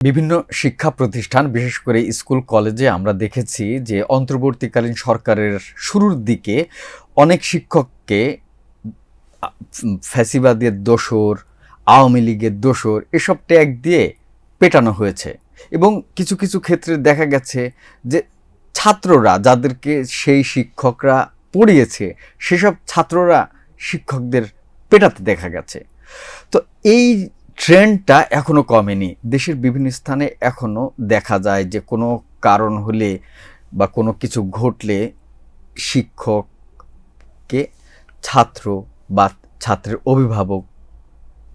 বিভিন্ন শিক্ষা প্রতিষ্ঠান বিশেষ করে স্কুল কলেজে আমরা দেখেছি যে অন্তর্বর্তীকালীন সরকারের শুরুর দিকে অনেক শিক্ষককে ফ্যাসিবাদের দোসর, আওয়ামী লীগের দোসর এসব ট্যাগ দিয়ে পেটানো হয়েছে এবং কিছু কিছু ক্ষেত্রে দেখা গেছে যে ছাত্ররা যাদেরকে সেই শিক্ষকরা পড়িয়েছে সেসব ছাত্ররা শিক্ষকদের পেটাতে দেখা গেছে। তো এই ট্রেন্ডটা এখনো কমেনি। দেশের বিভিন্ন স্থানে এখনো দেখা যায় যে কোনো কারণ হলে বা কোনো কিছু ঘটলে শিক্ষককে ছাত্র বা ছাত্রের অভিভাবক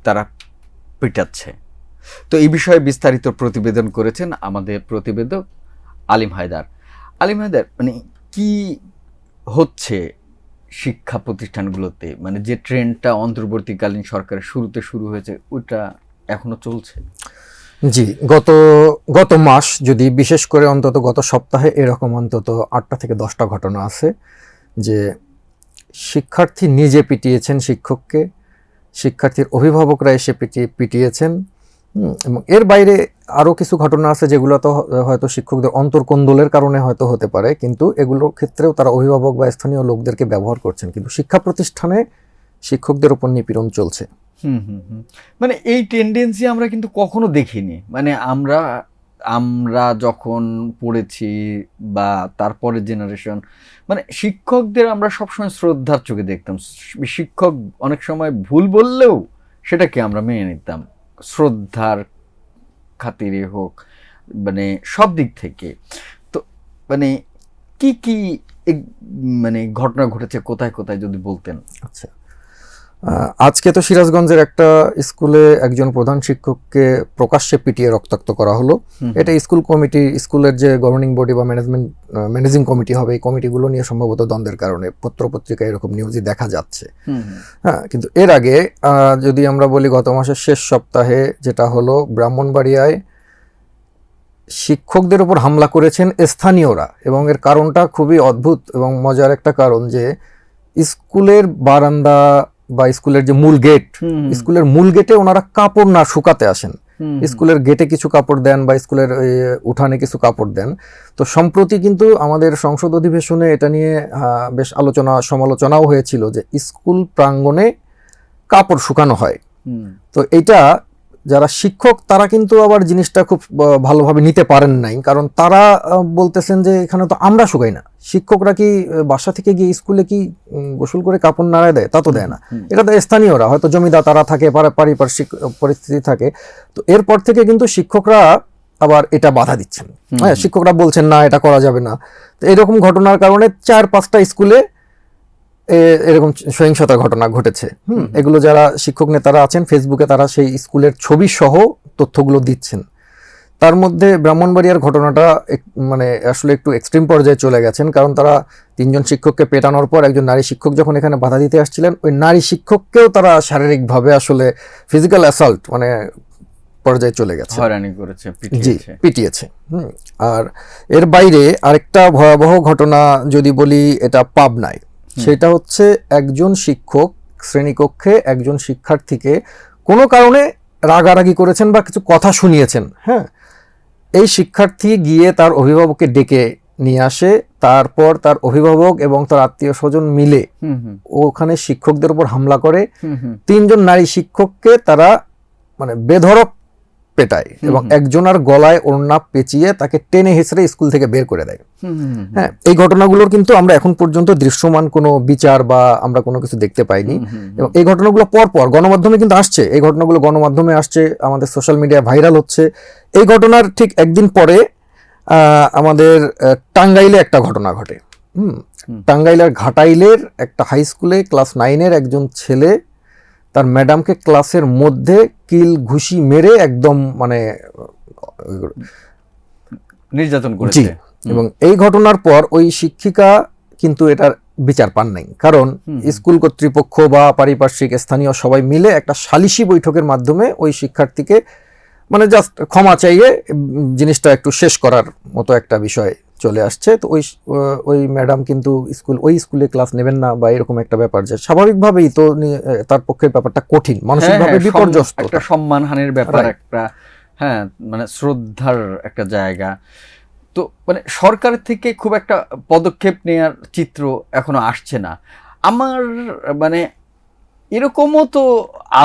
তারা পিটাচ্ছে। তো এই বিষয়ে বিস্তারিত প্রতিবেদন করেছেন আমাদের প্রতিবেদক আলিম হায়দার। আলিম হায়দার, মানে কি হচ্ছে শিক্ষা প্রতিষ্ঠানগুলোতে, মানে যে ট্রেন্ডটা অন্তর্বর্তীকালীন সরকারের শুরুতে শুরু হয়েছে ওটা এখনো চলছে? জি, গত মাস যদি বিশেষ করে অন্তত গত সপ্তাহে এরকম অন্তত 8টা থেকে 10টা ঘটনা আছে যে শিক্ষার্থী নিজে পিটিয়েছেন শিক্ষককে, শিক্ষার্থীর অভিভাবকরা এসে পিটিয়েছেন এবং এর বাইরে আরও কিছু ঘটনা আছে যেগুলো তো হয়তো শিক্ষকদের অন্তর্কোন্দলের কারণে হয়তো হতে পারে, কিন্তু এগুলোর ক্ষেত্রেও তারা অভিভাবক বা স্থানীয় লোকদেরকে ব্যবহার করছেন, কিন্তু শিক্ষা প্রতিষ্ঠানে শিক্ষকদের উপর নিপীড়ন চলছে। মানে এই টেন্ডেন্সি আমরা কিন্তু কখনো দেখিনি। মানে আমরা যখন পড়েছি বা তারপরের জেনারেশন, মানে শিক্ষকদের আমরা সবসময় শ্রদ্ধার চোখে দেখতাম। শিক্ষক অনেক সময় ভুল বললেও সেটাকে আমরা মেনে নিতাম, শ্রদ্ধার খাতিরে হোক, মানে সব দিক থেকে। তো মানে কি কি মানে ঘটনা ঘটেছে, কোথায় কোথায় যদি বলতেন। আচ্ছা, আজকে তো সিরাজগঞ্জের একটা স্কুলে একজন প্রধান শিক্ষককে প্রকাশ্যে পিটিয়ে রক্তাক্ত করা হলো। এটা স্কুল কমিটি, স্কুলের যে গভর্নিং বডি বা ম্যানেজিং কমিটি হবে, এই কমিটিগুলো নিয়ে সম্ভবত দ্বন্দ্বের কারণে পত্রপত্রিকায় এরকম নিউজই দেখা যাচ্ছে। হ্যাঁ, কিন্তু এর আগে যদি আমরা বলি গত মাসের শেষ সপ্তাহে যেটা হলো, ব্রাহ্মণবাড়িয়ায় শিক্ষকদের উপর হামলা করেছেন স্থানীয়রা এবং এর কারণটা খুবই অদ্ভুত এবং মজার একটা কারণ যে স্কুলের বারান্দা বা স্কুলের যে মূল গেট, স্কুলের মূল গেটে ওনারা কাপড় না শুকাতে আসেন, স্কুলের গেটে কিছু কাপড় দেন বা স্কুলের উঠানে কিছু কাপড় দেন। তো সম্প্রতি কিন্তু আমাদের সংসদ অধিবেশনে এটা নিয়ে বেশ সমালোচনাও হয়েছিল যে স্কুল প্রাঙ্গণে কাপড় শুকানো হয়। তো এটা যারা শিক্ষক তারা কিন্তু আবার জিনিসটা খুব ভালোভাবে নিতে পারেন নাই, কারণ তারা বলতেছেন যে এখানে তো আমরা শুকাই না, শিক্ষকরা কি বাসা থেকে গিয়ে স্কুলে কি গোসল করে কাপড় নাড়ায় দেয়? তা তো দেয় না। এটা তো স্থানীয়রা, হয়তো জমিদার তারা থাকে, পারিপার্শ্বিক পরিস্থিতি থাকে। তো এরপর থেকে কিন্তু শিক্ষকরা আবার এটা বাধা দিচ্ছেন। হ্যাঁ, শিক্ষকরা বলছেন না, এটা করা যাবে না। তো এরকম ঘটনার কারণে 4-5টা স্কুলে এরকম সহিংসতার ঘটনা ঘটেছে। এগুলো যারা শিক্ষক নেতারা আছেন ফেসবুকে তারা সেই স্কুলের ছবি সহ তথ্যগুলো দিচ্ছেন। তার মধ্যে ব্রাহ্মণবাড়িয়ার ঘটনাটা মানে আসলে একটু এক্সট্রিম পর্যায়ে চলে গেছেন, কারণ তারা 3জন শিক্ষককে পেটানোর পর একজন নারী শিক্ষক যখন এখানে বাধা দিতে আসছিলেন, ওই নারী শিক্ষককেও তারা শারীরিকভাবে আসলে ফিজিক্যাল অ্যাসল্ট মানে পর্যায়ে চলে গেছে, হয়রানি করেছে, পিটিয়েছে। আর এর বাইরে আরেকটা ভয়াবহ ঘটনা যদি বলি, এটা পাবনায়। সেটা হচ্ছে একজন শিক্ষক শ্রেণীকক্ষে একজন শিক্ষার্থীকে কোনো কারণে রাগারাগি করেছেন বা কিছু কথা শুনিয়েছেন। হ্যাঁ, এই শিক্ষার্থী গিয়ে তার অভিভাবককে ডেকে নিয়ে আসে, তারপর তার অভিভাবক এবং তার আত্মীয় স্বজন মিলে ওখানে শিক্ষকদের উপর হামলা করে। 3জন নারী শিক্ষককে তারা মানে বেধড়ক পেটায় এবং একজনের গলায় ওড়না পেঁচিয়ে তাকে টেনে হেঁচড়ে স্কুল থেকে বের করে দেয়। হ্যাঁ, এই ঘটনাগুলোর কিন্তু আমরা এখন পর্যন্ত দৃশ্যমান কোনো বিচার বা আমরা কোনো কিছু দেখতে পাইনি এবং এই ঘটনাগুলো পরপর গণমাধ্যমে কিন্তু আসছে, এই ঘটনাগুলো গণমাধ্যমে আসছে, আমাদের সোশ্যাল মিডিয়া ভাইরাল হচ্ছে। এই ঘটনার ঠিক একদিন পরে আমাদের টাঙ্গাইলে একটা ঘটনা ঘটে। টাঙ্গাইলের ঘাটাইলের একটা হাই স্কুলে ক্লাস 9-এর একজন ছেলে তার ম্যাডামকে ক্লাসের মধ্যে কিল ঘুষি মেরে একদম মানে নির্যাতন করেছে। এবং এই ঘটনার পর ওই শিক্ষিকা কিন্তু এটার বিচার পান নাই, কারণ স্কুল কর্তৃপক্ষ বা পারিপার্শ্বিক স্থানীয় সবাই মিলে একটা সালিশি বৈঠকের মাধ্যমে ওই শিক্ষার্থীকে মানে জাস্ট ক্ষমা চাইয়ে জিনিসটা একটু শেষ করার মতো একটা বিষয় চলে আসছে। তো ওই ম্যাডাম কিন্তু ওই স্কুলে ক্লাস নেবেন না বা এরকম একটা ব্যাপার, যে স্বাভাবিকভাবেই তো তার পক্ষে ব্যাপারটা কঠিন, মানসিকভাবে বিপর্যস্ত, একটা সম্মানহানির ব্যাপার, একটা হ্যাঁ, মানে শ্রদ্ধার একটা জায়গা। তো মানে সরকারের থেকে খুব একটা পদক্ষেপ নেওয়ার চিত্র এখনো আসছে না। আমার মানে এরকমও তো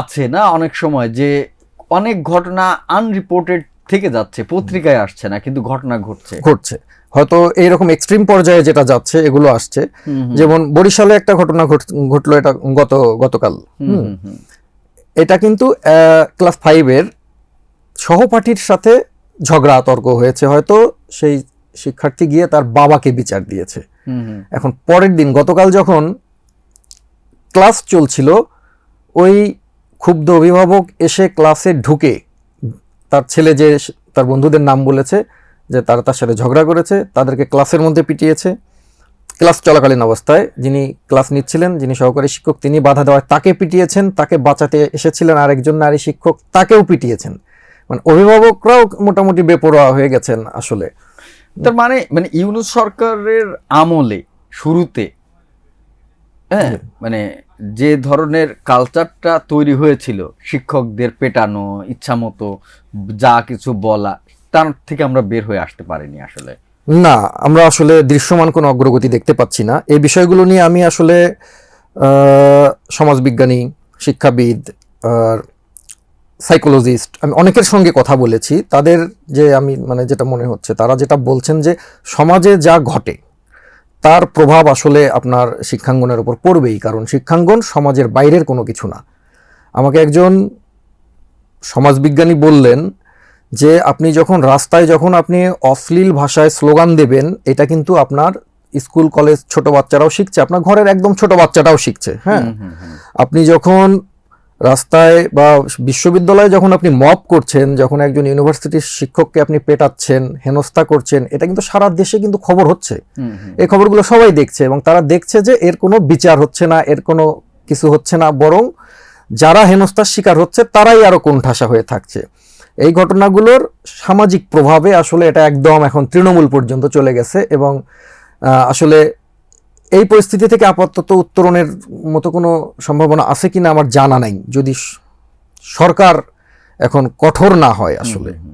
আছে না অনেক সময় যে অনেক ঘটনা আনরিপোর্টেড থেকে যাচ্ছে, পত্রিকায় আসছে না কিন্তু ঘটনা ঘটছে হয়তো এইরকম এক্সট্রিম পর্যায়ে যেটা যাচ্ছে এগুলো আসছে। যেমন বরিশালে একটা ঘটনা ঘটলো, এটা গতকাল। এটা কিন্তু ক্লাস 5-এর সহপাঠীর সাথে ঝগড়া তর্ক হয়েছে, হয়তো সেই শিক্ষার্থী গিয়ে তার বাবাকে বিচার দিয়েছে। এখন পরের দিন গতকাল যখন ক্লাস চলছিল, ওই ক্ষুব্ধ অভিভাবক এসে ক্লাসে ঢুকে তার ছেলে যে তার বন্ধুদের নাম বলেছে যে তারা তার সাথে ঝগড়া করেছে, তাদেরকে ক্লাসের মধ্যে পিটিয়েছে। ক্লাস চলাকালীন অবস্থায় যিনি ক্লাস নিচ্ছিলেন, যিনি সহকারী শিক্ষক, তিনি বাধা দেওয়ায় তাকে পিটিয়েছেন। তাকে বাঁচাতে এসেছিলেন আরেকজন নারী শিক্ষক, তাকেও পিটিয়েছেন। মানে অভিভাবকরাও মোটামুটি বেপরোয়া হয়ে গেছেন আসলে। তার মানে মানে ইউনূস সরকারের আমলে শুরুতে হ্যাঁ মানে যে ধরনের কালচারটা তৈরি হয়েছিল, শিক্ষকদের পেটানো, ইচ্ছামতো যা কিছু বলা, তার থেকে আমরা বের হয়ে আসতে পারিনি আসলে। না, আমরা আসলে দৃশ্যমান কোনো অগ্রগতি দেখতে পাচ্ছি না। এই বিষয়গুলো নিয়ে আমি আসলে সমাজবিজ্ঞানী, শিক্ষাবিদ আর সাইকোলজিস্ট, আমি অনেকের সঙ্গে কথা বলেছি। তাদের যে আমি মানে যেটা মনে হচ্ছে, তারা যেটা বলছেন যে সমাজে যা ঘটে তার প্রভাব আসলে আপনার শিক্ষাঙ্গনের উপর পড়বেই, কারণ শিক্ষাঙ্গন সমাজের বাইরের কোনো কিছু না। আমাকে একজন সমাজবিজ্ঞানী বললেন যে আপনি যখন রাস্তায় যখন আপনি অশ্লীল ভাষায় স্লোগান দেবেন, এটা কিন্তু আপনার স্কুল কলেজ ছোট বাচ্চারাও শিখছে, আপনার ঘরের একদম ছোট বাচ্চাটাও শিখছে। হ্যাঁ, আপনি যখন রাস্তায় বা বিশ্ববিদ্যালয়ে যখন আপনি মব করছেন, যখন একজন ইউনিভার্সিটির শিক্ষককে আপনি পেটাচ্ছেন, হেনস্থা করছেন, এটা কিন্তু সারা দেশে কিন্তু খবর হচ্ছে। এই খবরগুলো সবাই দেখছে এবং তারা দেখছে যে এর কোনো বিচার হচ্ছে না, এর কোনো কিছু হচ্ছে না, বরং যারা হেনস্থার শিকার হচ্ছে তারাই আরো কোণঠাসা হয়ে থাকছে। এই ঘটনাগুলোর সামাজিক প্রভাবে আসলে এটা একদম এখন তৃণমূল পর্যন্ত চলে গেছে এবং আসলে এই পরিস্থিতি থেকে আপাতত উত্তরণের মতো কোনো সম্ভাবনা আছে কিনা আমার জানা নাই, যদি সরকার এখন কঠোর না হয় আসলে।